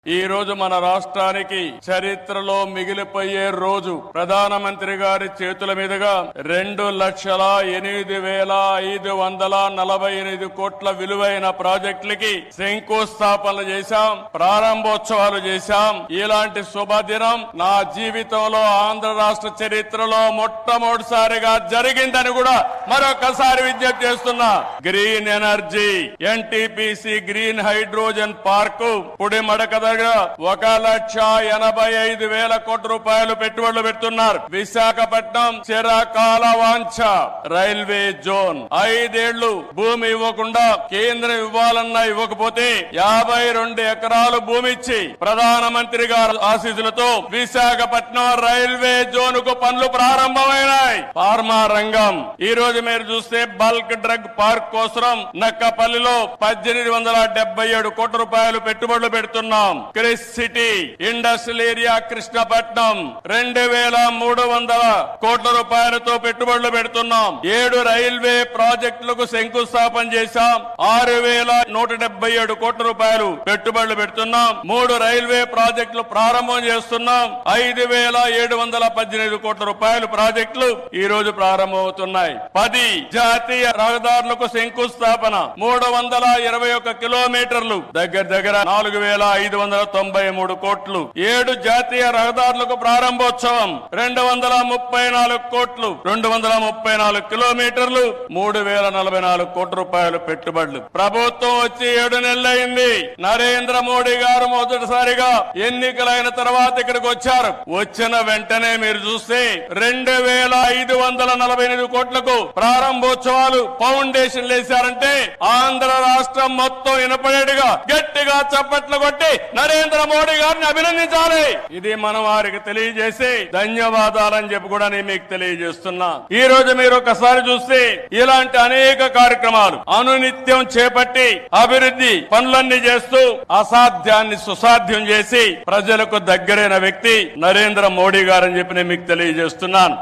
ఈ రోజు మన రాష్ట్రానికి చరిత్రలో మిగిలిపోయే రోజు. ప్రధానమంత్రి గారి చేతుల మీదుగా 2,08,548 కోట్ల విలువైన ప్రాజెక్టులకి శంకుస్థాపనలు చేశాం, ప్రారంభోత్సవాలు చేశాం. ఇలాంటి శుభదినం నా జీవితంలో ఆంధ్ర రాష్ట్ర చరిత్రలో మొట్టమొదటిసారిగా జరిగిందని కూడా మరొకసారి విజ్ఞప్తి చేస్తున్నా. Green energy NTPC green hydrogen park Pudimadaka 1,85,000 కోట్ల రూపాయలు పెట్టుబడులు పెడుతున్నారు. విశాఖపట్నం చిరకాల వాంఛ రైల్వే జోన్. 5 ఏళ్లు భూమి ఇవ్వకుండా కేంద్రం ఇవ్వాలన్నా ఇవ్వకపోతే 52 ఎకరాలు భూమి ఇచ్చి ప్రధానమంత్రి గారి ఆశీస్సులతో విశాఖపట్నం రైల్వే జోన్ కు పనులు ప్రారంభమైనాయి. ఫార్మా రంగం ఈ రోజు మీరు చూస్తే బల్క్ డ్రగ్ పార్క్ కోసం నక్కపల్లిలో 1,877 కోట్ల రూపాయలు పెట్టుబడులు పెడుతున్నాం. Chris city industrial area Krishnapatnam 2,300 కోట్ల రూపాయలతో పెట్టుబడులు పెడుతున్నాం. 7 రైల్వే ప్రాజెక్టులకు శంకుస్థాపన చేశాం. 6,177 కోట్ల రూపాయలు పెట్టుబడులు పెడుతున్నాం. 3 రైల్వే ప్రాజెక్టులు ప్రారంభం చేస్తున్నాం. 5,718 కోట్ల రూపాయలు ప్రాజెక్టులు ఈ రోజు ప్రారంభమవుతున్నాయి. 10 జాతీయ రహదారులకు శంకుస్థాపన, 321 కిలోమీటర్లు, దగ్గర 4,593 కోట్లు. 7 జాతీయ రహదారులకు ప్రారంభోత్సవం, 234 కోట్లు, 234 కిలోమీటర్లు, 3,044 కోట్ల రూపాయలు పెట్టుబడులు. ప్రభుత్వం వచ్చి 7 నెలలైంది. నరేంద్ర మోడీ గారు మొదటిసారిగా ఎన్నికలైన తర్వాత ఇక్కడికి వచ్చారు. వచ్చిన వెంటనే మీరు చూస్తే 2,548 కోట్లకు ప్రారంభోత్సవాలు, ఫౌండేషన్ వేశారంటే ఆంధ్ర రాష్ట్రం మొత్తం వినపడేట్టుగా గట్టిగా చప్పట్లు కొట్టి నరేంద్ర మోడీ గారిని అభినందించాలి. ఇది మనం వారికి తెలియజేసి ధన్యవాదాలని చెప్పి కూడా నేను మీకు తెలియజేస్తున్నా. ఈ రోజు మీరు ఒకసారి చూస్తే ఇలాంటి అనేక కార్యక్రమాలు అనునిత్యం చేపట్టి అభివృద్ధి పనులన్నీ చేస్తూ అసాధ్యాన్ని సుసాధ్యం చేసి ప్రజలకు దగ్గరైన వ్యక్తి నరేంద్ర మోడీ గారని చెప్పి నేను మీకు తెలియజేస్తున్నాను.